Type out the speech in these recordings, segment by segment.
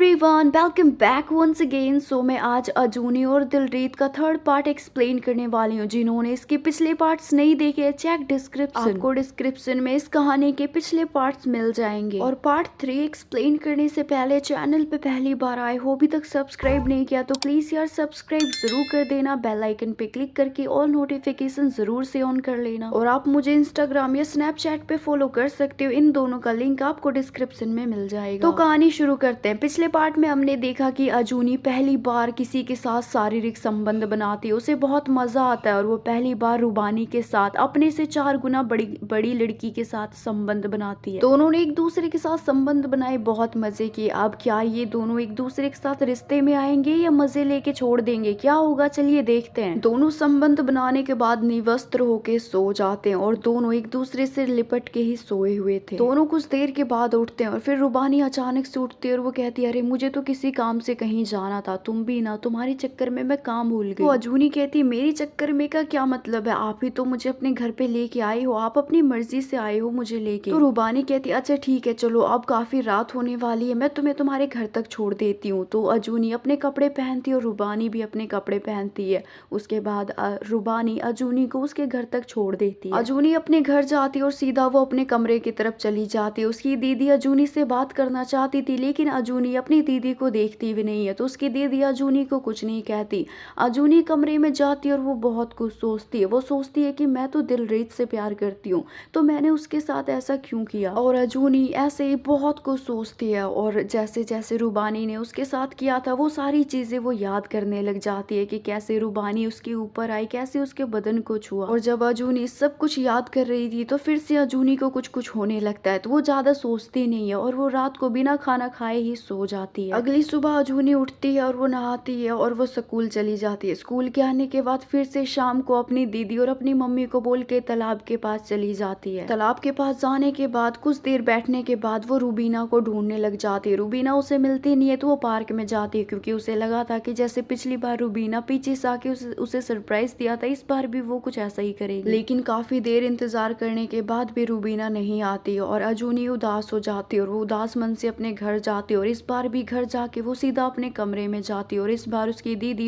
Everyone, welcome back once again. So मैं आज अजूनी और दिलरीत का थर्ड पार्ट एक्सप्लेन करने वाली हूँ। जिन्होंने इसके पिछले पार्ट्स नहीं देखे, चेक डिस्क्रिप्शन, आपको डिस्क्रिप्शन में इस कहानी के पिछले पार्ट्स मिल जाएंगे। और पार्ट 3 एक्सप्लेन करने से पहले चैनल पे पहली बार आए हो, अभी तक सब्सक्राइब नहीं किया तो प्लीज यार सब्सक्राइब जरूर कर देना। बेल आइकन पे क्लिक करके ऑल नोटिफिकेशन जरूर से ऑन कर लेना। और आप मुझे इंस्टाग्राम या स्नैपचैट पे फॉलो कर सकते हो, इन दोनों का लिंक आपको डिस्क्रिप्शन में मिल जाएगा। तो कहानी शुरू करते हैं। पिछले पार्ट में हमने देखा कि अजूनी पहली बार किसी के साथ शारीरिक संबंध बनाती है, उसे बहुत मजा आता है और वो पहली बार रुबानी के साथ अपने से 4 गुना बड़ी लड़की के साथ संबंध बनाती है। दोनों ने एक दूसरे के साथ संबंध बनाए, बहुत मजे किए। अब क्या ये दोनों एक दूसरे के साथ रिश्ते में आएंगे या मजे लेके छोड़ देंगे, क्या होगा चलिए देखते हैं। दोनों संबंध बनाने के बाद निवस्त्र होके सो जाते हैं और दोनों एक दूसरे से लिपट के ही सोए हुए थे। दोनों कुछ देर के बाद उठते हैं और फिर रुबानी अचानक से उठती है और वो कहती है, अरे मुझे तो किसी काम से कहीं जाना था, तुम भी ना, तुम्हारे चक्कर में मैं काम भूल गई। वो अजूनी कहती, मेरी चक्कर में का क्या मतलब है, आप ही तो मुझे अपने घर पे लेके आए हो, आप अपनी मर्जी से आए हो मुझे लेके। तो रुबानी कहती, अच्छा ठीक है चलो, अब काफी रात होने वाली है, मैं तुम्हें तुम्हारे घर तक छोड़ देती हूँ। तो अजूनी अपने कपड़े पहनती है और रुबानी भी अपने कपड़े पहनती है। उसके बाद रुबानी अजूनी को उसके घर तक छोड़ देती है। अजूनी अपने घर जाती है और सीधा वो अपने कमरे की तरफ चली जाती है। उसकी दीदी अजूनी से बात करना चाहती थी, लेकिन अजूनी अपनी दीदी को देखती भी नहीं है, तो उसकी दीदी अजूनी को कुछ नहीं कहती। अजूनी कमरे में जाती है और वो बहुत कुछ सोचती है। वो सोचती है कि मैं तो दिलरीत से प्यार करती हूँ, तो मैंने उसके साथ ऐसा क्यों किया। और अजूनी ऐसे ही बहुत कुछ सोचती है और जैसे जैसे रुबानी ने उसके साथ किया था वो सारी चीजें वो याद करने लग जाती है कि कैसे रुबानी उसके ऊपर आई, कैसे उसके बदन को छुआ। और जब अजूनी सब कुछ याद कर रही थी तो फिर से अजूनी को कुछ कुछ होने लगता है, तो वो ज्यादा सोचती नहीं है और वो रात को बिना खाना खाए ही सो जाती है। अगली सुबह अजूनी उठती है और वो नहाती है और वो स्कूल चली जाती है। स्कूल के आने के बाद फिर से शाम को अपनी दीदी और अपनी मम्मी को बोल के तालाब के पास चली जाती है। तालाब के पास जाने के बाद कुछ देर बैठने के बाद वो रूबीना को ढूंढने लग जाती है। रूबीना उसे मिलती नहीं है तो वो पार्क में जाती है, क्योंकि उसे लगा था कि जैसे पिछली बार रूबीना पीछे से आके उसे सरप्राइज दिया था, इस बार भी वो कुछ ऐसा ही करेगी। लेकिन काफी देर इंतजार करने के बाद भी रूबीना नहीं आती और अजूनी उदास हो जाती है और वो उदास मन से अपने घर जाती है। और इस बार भी घर जाके वो सीधा अपने कमरे में जाती है और इस बार उसकी दीदी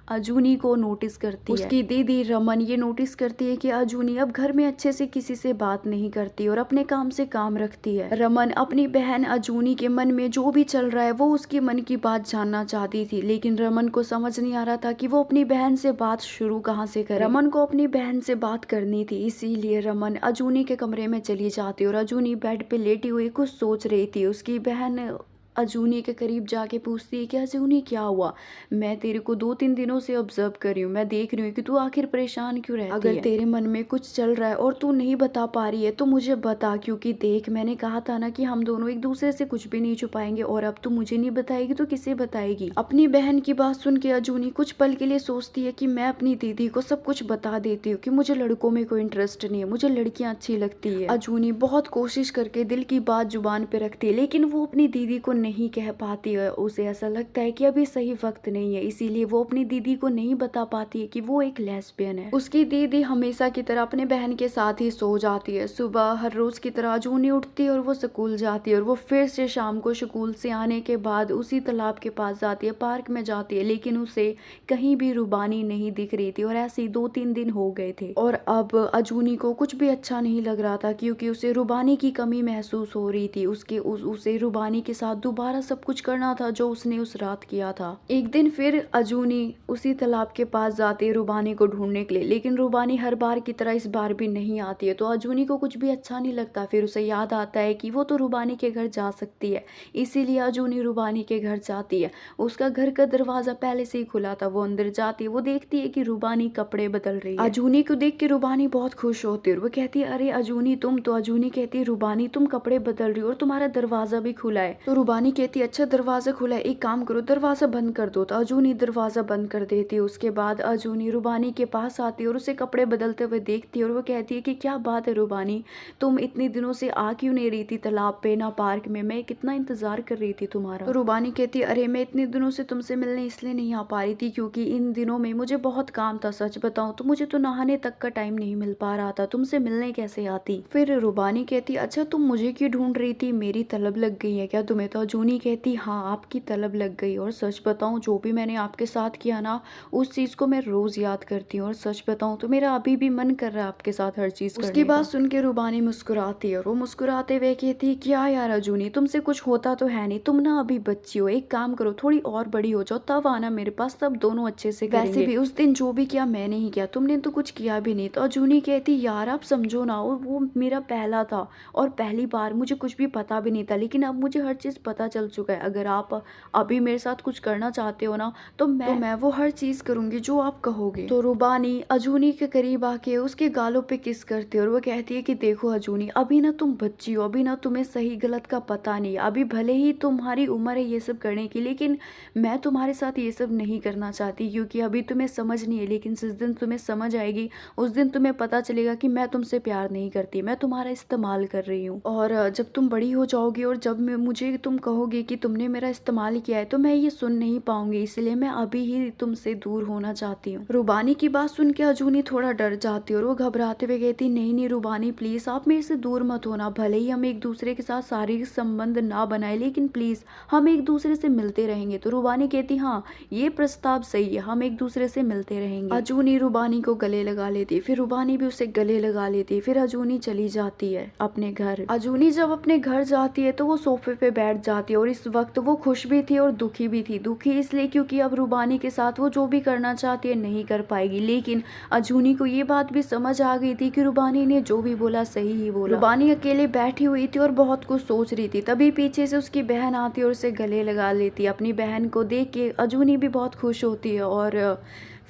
अजूनी को नोटिस करती है। उसकी दीदी रमन ये नोटिस करती है कि अजूनी अब घर में अच्छे से किसी से बात नहीं करती और अपने काम से काम रखती है। रमन अपनी बहन अजूनी के मन में जो भी चल रहा है वो उसके मन की बात जानना चाहती थी, लेकिन रमन को समझ नहीं आ रहा था कि वो अपनी बहन से बात शुरू कहाँ से करे। रमन को अपनी बहन से बात करनी थी, इसीलिए रमन अजूनी के कमरे में चली जाती और अजूनी बेड पे लेटी हुई कुछ सोच रही थी। उसकी बहन अजूनी के करीब जाके पूछती है कि अजूनी क्या हुआ, मैं तेरे को 2-3 दिनों से ऑब्जर्व कर रही हूँ, मैं देख रही हूँ कि तू आखिर परेशान क्यों रहती है। अगर तेरे मन में कुछ चल रहा है और तू नहीं बता पा रही है तो मुझे बता, क्योंकि देख मैंने कहा था ना कि हम दोनों एक दूसरे से कुछ भी नहीं छुपाएंगे, और अब तू मुझे नहीं बताएगी तो किसे बताएगी। अपनी बहन की बात सुन के अजूनी कुछ पल के लिए सोचती है कि मैं अपनी दीदी को सब कुछ बता देती हूँ कि मुझे लड़कों में कोई इंटरेस्ट नहीं है, मुझे लड़कियां अच्छी लगती है। अजूनी बहुत कोशिश करके दिल की बात जुबान पे रखती है, लेकिन वो अपनी दीदी को नहीं कह पाती है। उसे ऐसा लगता है कि अभी सही वक्त नहीं है, इसीलिए वो अपनी दीदी को नहीं बता पाती है कि वो एक लेस्बियन है। उसकी दीदी हमेशा की तरह अपने बहन के साथ ही सो जाती है। सुबह हर रोज की तरह अजूनी उठती है और वो स्कूल जाती है और वो फिर से शाम को स्कूल से आने के बाद उसी तालाब के पास जाती है, पार्क में जाती है, लेकिन उसे कहीं भी रुबानी नहीं दिख रही थी और ऐसे ही 2-3 दिन हो गए थे। और अब अजूनी को कुछ भी अच्छा नहीं लग रहा था, क्योंकि उसे रुबानी की कमी महसूस हो रही थी। उसे रुबानी के साथ दोबारा सब कुछ करना था जो उसने उस रात किया था। एक दिन फिर अजूनी उसी तालाब के पास जाती है रुबानी को ढूंढने के लिए, लेकिन रुबानी हर बार की तरह इस बार भी नहीं आती है, तो अजूनी को कुछ भी अच्छा नहीं लगता। फिर उसे याद आता है कि वो तो रुबानी के घर जा सकती है, इसीलिए अजूनी रुबानी के घर जाती है। उसका घर का दरवाजा पहले से ही खुला था, वो अंदर जाती है, वो देखती है कि रुबानी कपड़े बदल रही है। अजूनी को देख के रुबानी बहुत खुश होती है और वो कहती है, अरे अजूनी तुम, तो अजूनी कहती है, रुबानी तुम कपड़े बदल रही हो और तुम्हारा दरवाजा भी खुला है। तो रुबानी कहती है, अच्छा दरवाजा खुला है, एक काम करो दरवाजा बंद कर दो। तो अजूनी दरवाजा बंद कर देती है। उसके बाद अजूनी रुबानी के पास आती है और उसे कपड़े बदलते हुए देखती है और वो कहती है कि क्या बात है रुबानी, तुम इतने दिनों से आ क्यों नहीं रही थी तालाब पे ना पार्क में, मैं कितना इंतजार कर रही थी तुम्हारा। तो रुबानी कहती है, अरे मैं इतने दिनों से तुमसे मिलने इसलिए नहीं आ पा रही थी क्योंकि इन दिनों में मुझे बहुत काम था, सच बताऊं तो मुझे तो नहाने तक का टाइम नहीं मिल पा रहा था, तुमसे मिलने कैसे आती। फिर रुबानी कहती, अच्छा तुम मुझे क्यों ढूंढ रही थी, मेरी तलब लग गई है क्या तुम्हें। तो अजूनी कहती हाँ आपकी तलब लग गई, और सच बताऊं जो भी मैंने आपके साथ किया ना उस चीज़ को मैं रोज़ याद करती हूँ, और सच बताऊं तो मेरा अभी भी मन कर रहा है आपके साथ हर चीज़ करने का। उसकी बात सुन के रूबानी मुस्कुराती है और वो मुस्कुराते हुए कहती क्या यार अजूनी, तुमसे कुछ होता तो है नहीं, तुम ना अभी बच्ची हो, एक काम करो थोड़ी और बड़ी हो जाओ तब आना मेरे पास, तब दोनों अच्छे से करेंगे। वैसे भी उस दिन जो भी किया मैंने ही किया, तुमने तो कुछ किया भी नहीं। तो अजूनी कहती यार आप समझो ना, वो मेरा पहला था और पहली बार, मुझे कुछ भी पता भी नहीं था, लेकिन अब मुझे हर चीज़ पता चल चुका है। अगर आप अभी मेरे साथ कुछ करना चाहते हो ना तो मैं वो हर चीज़ करूँगी जो आप कहोगे। तो रूबानी अजूनी के करीब आके उसके गालों पे किस करती है और वो कहती है कि देखो अजूनी, अभी ना तुम बच्ची हो, अभी ना तुम्हें सही गलत का पता नहीं है, अभी भले ही तुम्हारी उम्र है ये सब करने की, लेकिन मैं तुम्हारे साथ ये सब नहीं करना चाहती, क्योंकि अभी तुम्हें समझ नहीं है, लेकिन जिस दिन तुम्हें समझ आएगी उस दिन तुम्हें पता चलेगा कि मैं तुमसे प्यार नहीं करती, मैं तुम्हारा इस्तेमाल कर रही हूँ। और जब तुम बड़ी हो जाओगी और जब मुझे तुम कहोगे कि तुमने मेरा इस्तेमाल किया है तो मैं ये सुन नहीं पाऊंगी, इसलिए मैं अभी ही तुमसे दूर होना चाहती हूँ। रूबानी की बात सुन के अजूनी थोड़ा डर जाती है और वो घबराते हुए कहती नहीं नहीं रूबानी प्लीज आप मेरे से दूर मत होना, भले ही हम एक दूसरे के साथ शारीरिक संबंध ना बनाए लेकिन प्लीज हम एक दूसरे से मिलते रहेंगे। तो रूबानी कहती हाँ ये प्रस्ताव सही है, हम एक दूसरे से मिलते रहेंगे। अजूनी रूबानी को गले लगा लेती, फिर रूबानी भी उसे गले लगा लेती, फिर अजूनी चली जाती है अपने घर। अजूनी जब अपने घर जाती है तो वो सोफे पे बैठ जाती है और इस वक्त वो खुश भी थी और दुखी भी थी। दुखी इसलिए क्योंकि अब रूबानी के साथ वो जो भी करना चाहती है नहीं कर पाएगी, लेकिन अजूनी को ये बात भी समझ आ गई थी कि रूबानी ने जो भी बोला सही ही बोला। रूबानी अकेले बैठी हुई थी और बहुत कुछ सोच रही थी, तभी पीछे से उसकी बहन आती है और उसे गले लगा लेती है। अपनी बहन को देख के अजूनी भी बहुत खुश होती है और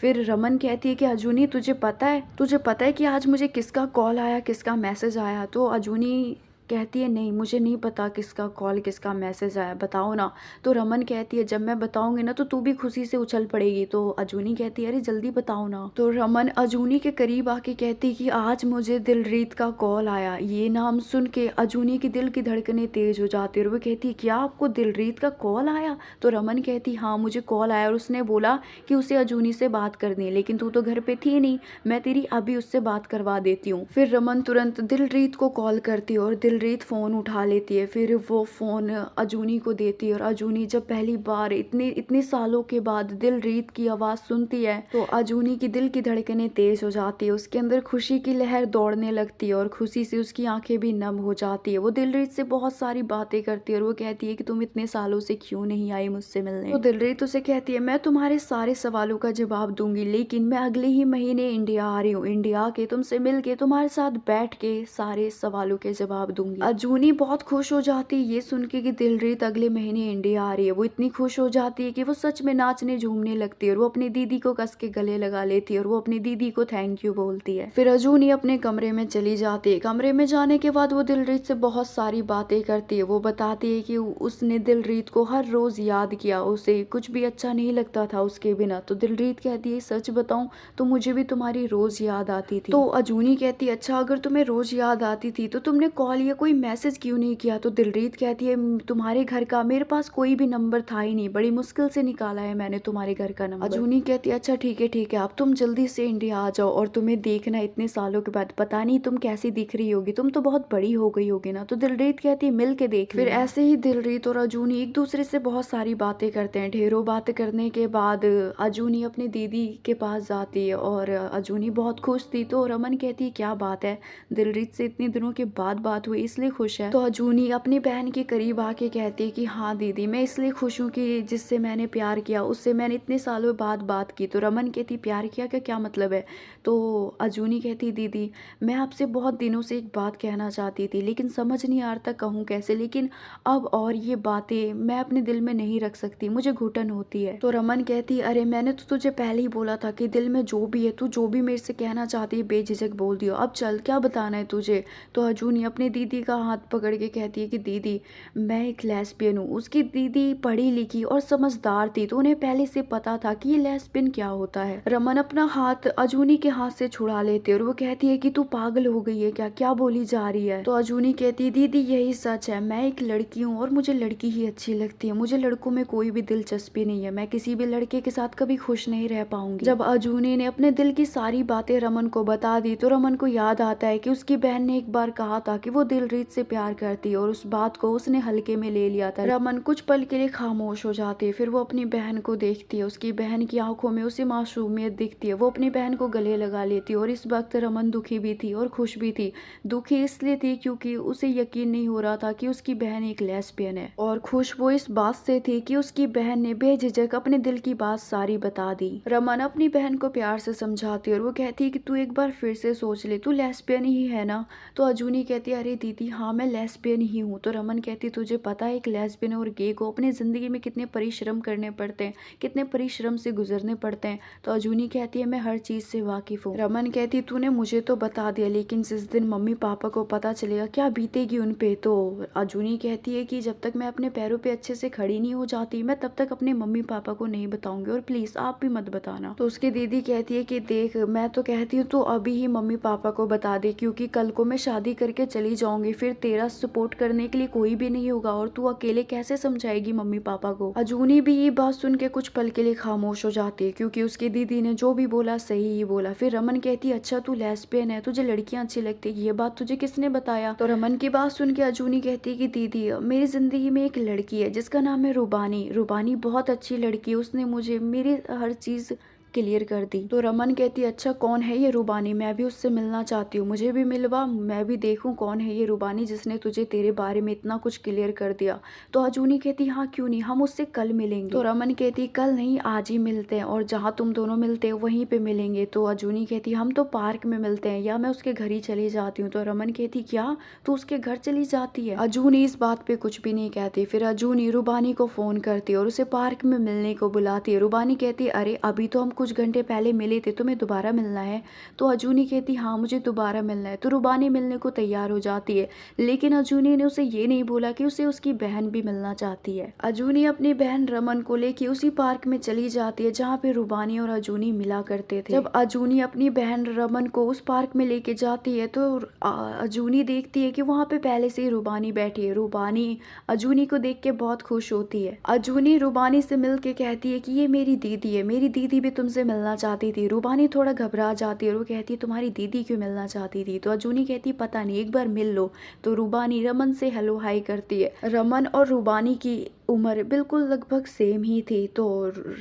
फिर रमन कहती है कि अजूनी तुझे पता है कि आज मुझे किसका कॉल आया, किसका मैसेज आया। तो अजूनी कहती है नहीं मुझे नहीं पता किसका कॉल किसका मैसेज आया, बताओ ना। तो रमन कहती है जब मैं बताऊंगी ना तो तू भी खुशी से उछल पड़ेगी। तो अजूनी कहती है अरे जल्दी बताओ ना। तो रमन अजूनी के करीब आके कहती कि आज मुझे दिलरीत का कॉल आया। ये नाम सुन के अजूनी की दिल की धड़कनें तेज हो जाती है और वो कहती क्या आपको दिलरीत का कॉल आया। तो रमन कहती हाँ मुझे कॉल आया और उसने बोला कि उसे अजूनी से बात करनी है, लेकिन तू तो घर पे थी नहीं, मैं तेरी अभी उससे बात करवा देती हूँ। फिर रमन तुरंत दिलरीत को कॉल करती है और दिलरीत फ़ोन उठा लेती है। फिर वो फ़ोन अजूनी को देती है और अजूनी जब पहली बार इतने सालों के बाद दिलरीत की आवाज़ सुनती है तो अजूनी की दिल की धड़कनें तेज़ हो जाती है, उसके अंदर खुशी की लहर दौड़ने लगती है और खुशी से उसकी आंखें भी नम हो जाती है। वो दिलरीत से बहुत सारी बातें करती है और वो कहती है कि तुम इतने सालों से क्यों नहीं आई मुझसे मिलने। तो दिलरीत उसे कहती है मैं तुम्हारे सारे सवालों का जवाब दूंगी, लेकिन मैं अगले ही महीने इंडिया आ रही हूँ, इंडिया के तुमसे मिल के तुम्हारे साथ बैठ के सारे सवालों के जवाब दूंगी। अजूनी बहुत खुश हो जाती है ये सुन के कि दिलरीत अगले महीने इंडिया आ रही है। वो इतनी खुश हो जाती है कि वो सच में नाचने झूमने लगती है और वो अपनी दीदी को कस के गले लगा लेती है और वो अपनी दीदी को थैंक यू बोलती है। फिर अजूनी अपने कमरे में चली जाती है। कमरे में जाने के बाद वो दिलरीत से बहुत सारी बातें करती है। वो बताती है कि उसने दिलरीत को हर रोज याद किया, उसे कुछ भी अच्छा नहीं लगता था उसके बिना। तो दिलरीत कहती है सच बताऊं तो मुझे भी तुम्हारी रोज याद आती थी। तो अजूनी कहती है अच्छा अगर तुम्हें रोज याद आती थी तो तुमने कॉल या कोई मैसेज क्यों नहीं किया। तो दिलरीत कहती है तुम्हारे घर का मेरे पास कोई भी नंबर था ही नहीं, बड़ी मुश्किल से निकाला है मैंने तुम्हारे घर का नंबर। अजूनी कहती है अच्छा ठीक है अब तुम जल्दी से इंडिया आ जाओ और तुम्हें देखना इतने सालों के बाद, पता नहीं तुम कैसी दिख रही होगी, तुम तो बहुत बड़ी हो गई होगी ना। तो दिलरीत कहती है मिल के देख। फिर ऐसे ही दिलरीत और अजूनी एक दूसरे से बहुत सारी बातें करते हैं। ढेरों बातें करने के बाद अजूनी अपनी दीदी के पास जाती है और अजूनी बहुत खुश थी। तो रमन कहती है क्या बात है, दिलरीत से इतने दिनों के बाद बात हुई इसलिए खुश है। तो अजूनी अपनी बहन के करीब आके कहती है कि हाँ दीदी मैं इसलिए खुश हूँ कि जिससे मैंने प्यार किया उससे मैंने इतने सालों बाद बात की। तो रमन कहती प्यार किया का क्या मतलब है। तो अजूनी कहती दीदी मैं आपसे बहुत दिनों से एक बात कहना चाहती थी लेकिन समझ नहीं आ रहा कहूँ कैसे, लेकिन अब और ये बातें मैं अपने दिल में नहीं रख सकती, मुझे घुटन होती है। तो रमन कहती अरे मैंने तो तुझे पहले ही बोला था कि दिल में जो भी है तू जो भी मेरे से कहना चाहती है बेझिझक बोल दियो, अब चल क्या बताना है तुझे। तो अजूनी अपनी दीदी का हाथ पकड़ के कहती है कि दीदी मैं एक लेस्बियन हूँ। उसकी दीदी पढ़ी लिखी और समझदार थी तो उन्हें पहले से पता था कि ये लेस्बियन क्या होता है। रमन अपना हाथ अजूनी के हाथ से छुड़ा लेते और वो कहती है कि तू पागल हो गई है क्या बोली जा रही है। तो अजूनी कहती है दीदी यही सच है, मैं एक लड़की हूँ और मुझे लड़की ही अच्छी लगती है, मुझे लड़कों में कोई भी दिलचस्पी नहीं है, मैं किसी भी लड़के के साथ कभी खुश नहीं रह पाऊंगी। जब अजूनी ने अपने दिल की सारी बातें रमन को बता दी तो रमन को याद आता है कि उसकी बहन ने एक बार कहा था कि वो दिलरीत से प्यार करती है और उस बात को उसने हल्के में ले लिया था। रमन कुछ पल के लिए खामोश हो जाती है, फिर वो अपनी बहन को देखती है। उसकी बहन की आंखों में उसे मासूमियत दिखती है। वो अपनी बहन को गले लगा लेती है और इस वक्त रमन दुखी भी थी और खुश भी थी। दुखी इसलिए थी क्योंकि उसे यकीन नहीं हो रहा था कि उसकी बहन एक लेस्बियन है, और खुश वो इस बात से थी कि उसकी बहन ने बेझिझक अपने दिल की बात सारी बता दी। रमन अपनी बहन को प्यार से समझाती है और वो कहती है कि तू एक बार फिर से सोच ले, तू लेस्बियन ही है ना। तो अजूनी कहती है अरे दीदी हाँ मैं लेस्बियन ही हूँ। तो रमन कहती है तुझे पता है एक लेस्बियन और गे को अपनी जिंदगी में कितने परिश्रम करने पड़ते हैं, कितने परिश्रम से गुजरने पड़ते हैं। तो अजूनी कहती है मैं हर चीज से वाकिफ हूँ। रमन कहती है तूने मुझे तो बता दिया, लेकिन जिस दिन मम्मी पापा को पता चलेगा क्या बीतेगी उन पे। तो अजूनी कहती है कि जब तक मैं अपने पैरों पे अच्छे से खड़ी नहीं हो जाती मैं तब तक अपने मम्मी पापा को नहीं बताऊंगी, और प्लीज आप भी मत बताना। तो उसकी दीदी कहती है कि देख मैं तो कहती हूँ तो अभी ही मम्मी पापा को बता दे, क्योंकि कल को मैं शादी करके चली जाऊंगी, फिर तेरा सपोर्ट करने के लिए कोई भी नहीं होगा और तू अकेले कैसे समझाएगी मम्मी पापा को। अजूनी भी ये बात सुन के कुछ पल के लिए खामोश हो जाती है, क्योंकि उसकी दीदी ने जो भी बोला सही ही बोला। फिर रमन कहती है अच्छा तू लेस्बियन है, तुझे लड़कियां अच्छी लगती है, ये बात तुझे किसने बताया। तो रमन की बात सुन के अजूनी कहती है कि दीदी मेरी जिंदगी में एक लड़की है जिसका नाम है रूबानी। रूबानी बहुत अच्छी लड़की है, उसने मुझे मेरी हर चीज क्लियर कर दी। तो रमन कहती अच्छा कौन है ये रूबानी, मैं भी उससे मिलना चाहती हूँ, मुझे भी मिलवा, मैं भी देखूं कौन है ये रूबानी जिसने तुझे तेरे बारे में इतना कुछ क्लियर कर दिया। तो अजूनी कहती हाँ क्यों नहीं, हम उससे कल मिलेंगे। तो रमन कहती कल नहीं आज ही मिलते हैं, और जहाँ तुम दोनों मिलते हो वहीं पे मिलेंगे। तो अजूनी कहती हम तो पार्क में मिलते हैं, या मैं उसके घर ही चली जाती हूँ। तो रमन कहती क्या तू उसके घर चली जाती है। अजूनी इस बात पे कुछ भी नहीं कहती। फिर अजूनी रूबानी को फोन करती है और उसे पार्क में मिलने को बुलाती है। रूबानी कहती अरे अभी तो हम कुछ घंटे पहले मिले थे, तुम्हें दोबारा मिलना है। तो अजूनी कहती हाँ मुझे दोबारा मिलना है। तो रूबानी मिलने को तैयार हो जाती है, लेकिन अजूनी ने उसे ये नहीं बोला कि उसे उसकी बहन भी मिलना चाहती है। अजूनी अपनी बहन रमन को लेके उसी पार्क में चली जाती है जहाँ पे रूबानी और अजूनी मिला करते थे। जब अजूनी अपनी बहन रमन को उस पार्क में लेके जाती है तो अजूनी देखती है कि वहाँ पे पहले से ही रूबानी बैठी है। रूबानी अजूनी को देख के बहुत खुश होती है। अजूनी रूबानी से मिल के कहती है कि ये मेरी दीदी है, मेरी दीदी भी तुमसे मिलना चाहती थी। रूबानी थोड़ा घबरा जाती है और वो कहती है तुम्हारी दीदी क्यों मिलना चाहती थी। तो अजूनी कहती पता नहीं, एक बार मिल लो। तो रूबानी रमन से हेलो हाई करती है। रमन और रूबानी की उम्र बिल्कुल लगभग सेम ही थी। तो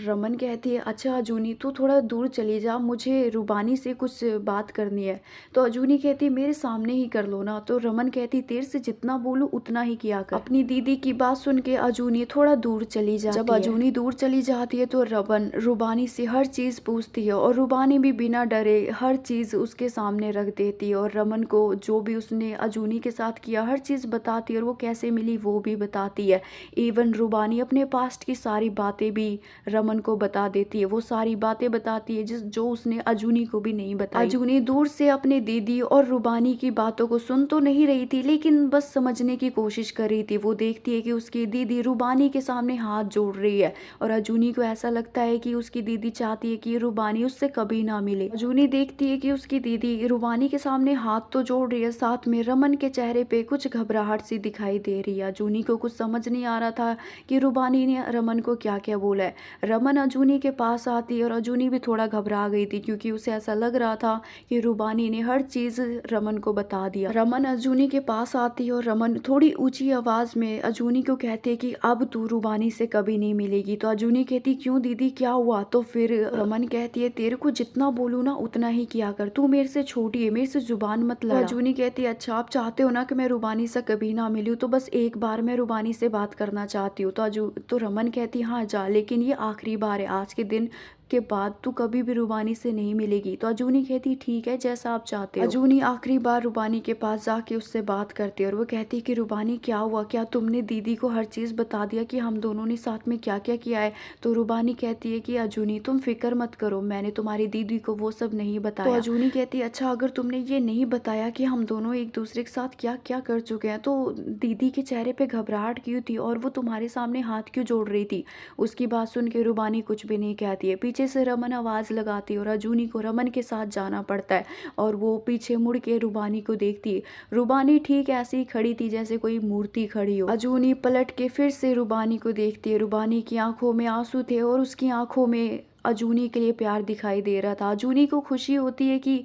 रमन कहती है अच्छा अजूनी तू थोड़ा दूर चली जा, मुझे रूबानी से कुछ बात करनी है। तो अजूनी कहती है मेरे सामने ही कर लो ना। तो रमन कहती तेरे से जितना बोलूं उतना ही किया कर। अपनी दीदी की बात सुन के अजूनी थोड़ा दूर चली जाती है। जब अजूनी दूर चली जाती है तो रमन रूबानी से हर चीज पूछती है और रूबानी भी बिना डरे हर चीज उसके सामने रख देती है, और रमन को जो भी उसने अजूनी के साथ किया हर चीज बताती है और वो कैसे मिली वो भी बताती है। इवन रूबानी अपने पास्ट की सारी बातें भी रमन को बता देती है, वो सारी बातें बताती है जो उसने अजूनी को भी नहीं बताई। अजूनी दूर से अपने दीदी और रूबानी की बातों को सुन तो नहीं रही थी, लेकिन बस समझने की कोशिश कर रही थी। वो देखती है कि उसकी दीदी रूबानी के सामने हाथ जोड़ रही है, और अजूनी को ऐसा लगता है कि उसकी दीदी चाहती है कि रूबानी उससे कभी ना मिले। अजूनी देखती है कि उसकी दीदी रूबानी के सामने हाथ तो जोड़ रही है, साथ में रमन के चेहरे पे कुछ घबराहट सी दिखाई दे रही है। अजूनी को कुछ समझ नहीं आ रहा था कि रूबानी ने रमन को क्या क्या बोला है। रमन अजूनी के पास आती है और अजूनी भी थोड़ा घबरा गई थी, क्योंकि उसे ऐसा लग रहा था कि रूबानी ने हर चीज रमन को बता दिया। रमन अजूनी के पास आती है और रमन थोड़ी ऊंची आवाज में अजूनी को कहते कि अब तू रूबानी से कभी नहीं मिलेगी। तो अजूनी कहती क्यों दीदी क्या हुआ। तो फिर रमन कहती है तेरे को जितना बोलूँ ना उतना ही किया कर, तू मेरे से छोटी है, मेरे से जुबान मत लड़ा। अजूनी कहती है अच्छा आप चाहते हो ना कि मैं रूबानी से कभी ना मिलूं, तो बस एक बार मैं रूबानी से बात करना चाहती हूँ। तो रमन कहती हाँ जा, लेकिन ये आखिरी बार है, आज के दिन के बाद तू कभी भी रूबानी से नहीं मिलेगी। तो अजूनी कहती ठीक है जैसा आप चाहते हो। अजूनी आखिरी बार रूबानी के पास जाके उससे बात करती है और वो कहती कि रूबानी क्या हुआ, क्या तुमने दीदी को हर चीज बता दिया कि हम दोनों ने साथ में क्या क्या किया है। तो रूबानी कहती है कि अजूनी तुम फिक्र मत करो, मैंने तुम्हारी दीदी को वो सब नहीं बताया। तो अजूनी कहती है अच्छा अगर तुमने ये नहीं बताया कि हम दोनों एक दूसरे के साथ क्या क्या कर चुके हैं, तो दीदी के चेहरे पे घबराहट क्यों थी और वो तुम्हारे सामने हाथ क्यों जोड़ रही थी। उसकी बात सुन के रूबानी कुछ भी नहीं कहती है। पीछे से रमन आवाज लगाती है और अजूनी को रमन के साथ जाना पड़ता है, और वो पीछे मुड़ के रूबानी को देखती है। रूबानी ठीक ऐसे ही खड़ी थी जैसे कोई मूर्ति खड़ी हो। अजूनी पलट के फिर से रूबानी को देखती है। रूबानी की आंखों में आंसू थे और उसकी आंखों में अजूनी के लिए प्यार दिखाई दे रहा था। अजूनी को खुशी होती है कि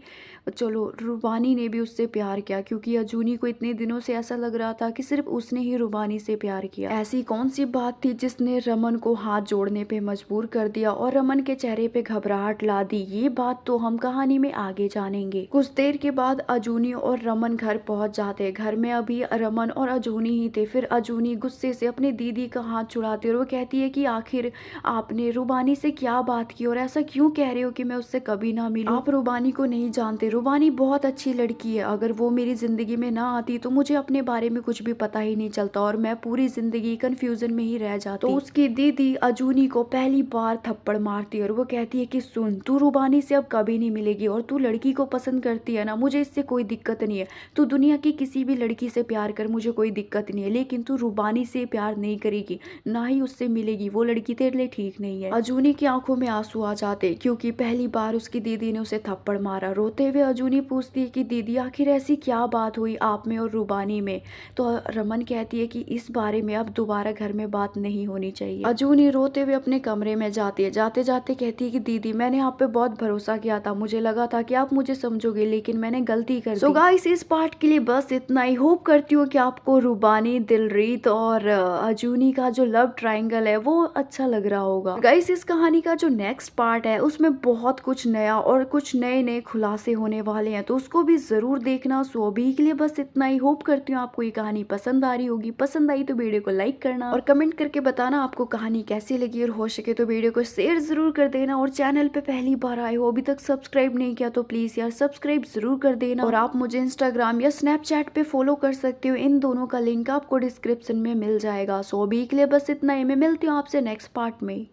चलो रूबानी ने भी उससे प्यार किया, क्योंकि अजूनी को इतने दिनों से ऐसा लग रहा था कि सिर्फ उसने ही रूबानी से प्यार किया। ऐसी कौन सी बात थी जिसने रमन को हाथ जोड़ने पे मजबूर कर दिया और रमन के चेहरे पे घबराहट ला दी? ये बात तो हम कहानी में आगे जानेंगे। कुछ देर के बाद अजूनी और रमन घर पहुंच जाते। घर में अभी रमन और अजूनी ही थे। फिर अजूनी गुस्से से अपनी दीदी का हाथ छुड़ाती और वो कहती है कि आखिर आपने रूबानी से क्या बात की और ऐसा क्यों कह रहे हो कि मैं उससे कभी ना मिलूं? आप रूबानी को नहीं जानते। रूबानी बहुत अच्छी लड़की है। अगर वो मेरी जिंदगी में ना आती तो मुझे अपने बारे में कुछ भी पता ही नहीं चलता और मैं पूरी जिंदगी कंफ्यूजन में ही रह जाती। तो उसकी दीदी अजूनी को पहली बार थप्पड़ मारती है और वो कहती है कि सुन, तू रूबानी से अब कभी नहीं मिलेगी और तू लड़की को पसंद करती है ना, मुझे इससे कोई दिक्कत नहीं है। तू दुनिया की किसी भी लड़की से प्यार कर, मुझे कोई दिक्कत नहीं है, लेकिन तू रूबानी से प्यार नहीं करेगी, ना ही उससे मिलेगी। वो लड़की तेरे लिए ठीक नहीं है। अजूनी की आंखों में आंसू आ जाते क्योंकि पहली बार उसकी दीदी ने उसे थप्पड़ मारा। रोते हुए अजूनी पूछती है कि दीदी आखिर ऐसी क्या बात हुई आप में और रूबानी में? तो रमन कहती है कि इस बारे में अब दोबारा घर में बात नहीं होनी चाहिए। अजूनी रोते हुए अपने कमरे में जाती है। जाते जाते कहती है कि दीदी मैंने आप पे बहुत भरोसा किया था, मुझे लगा था कि आप मुझे समझोगे, लेकिन मैंने गलती कर दी। सो गाइस, इस पार्ट के लिए बस इतना ही। होप करती हूँ कि आपको रूबानी, दिलरीत और अजूनी का जो लव ट्रायंगल है वो अच्छा लग रहा होगा। गाइस, इस कहानी का जो नेक्स्ट पार्ट है उसमें बहुत कुछ नया और कुछ नए नए खुलासे होने वाले हैं, तो उसको भी जरूर देखना। सो अभी के लिए बस इतना ही। होप करती हूँ आपको ये कहानी पसंद आ रही होगी। पसंद आई तो वीडियो को लाइक करना और कमेंट करके बताना आपको कहानी कैसी लगी, और हो सके तो वीडियो को शेयर जरूर कर देना। और चैनल पे पहली बार आए हो, अभी तक सब्सक्राइब नहीं किया तो प्लीज यार सब्सक्राइब जरूर कर देना। और आप मुझे इंस्टाग्राम या स्नैपचैट पे फॉलो कर सकते हो, इन दोनों का लिंक आपको डिस्क्रिप्शन में मिल जाएगा। सो अभी के लिए बस इतना ही। मैं मिलती हूँ आपसे नेक्स्ट पार्ट में।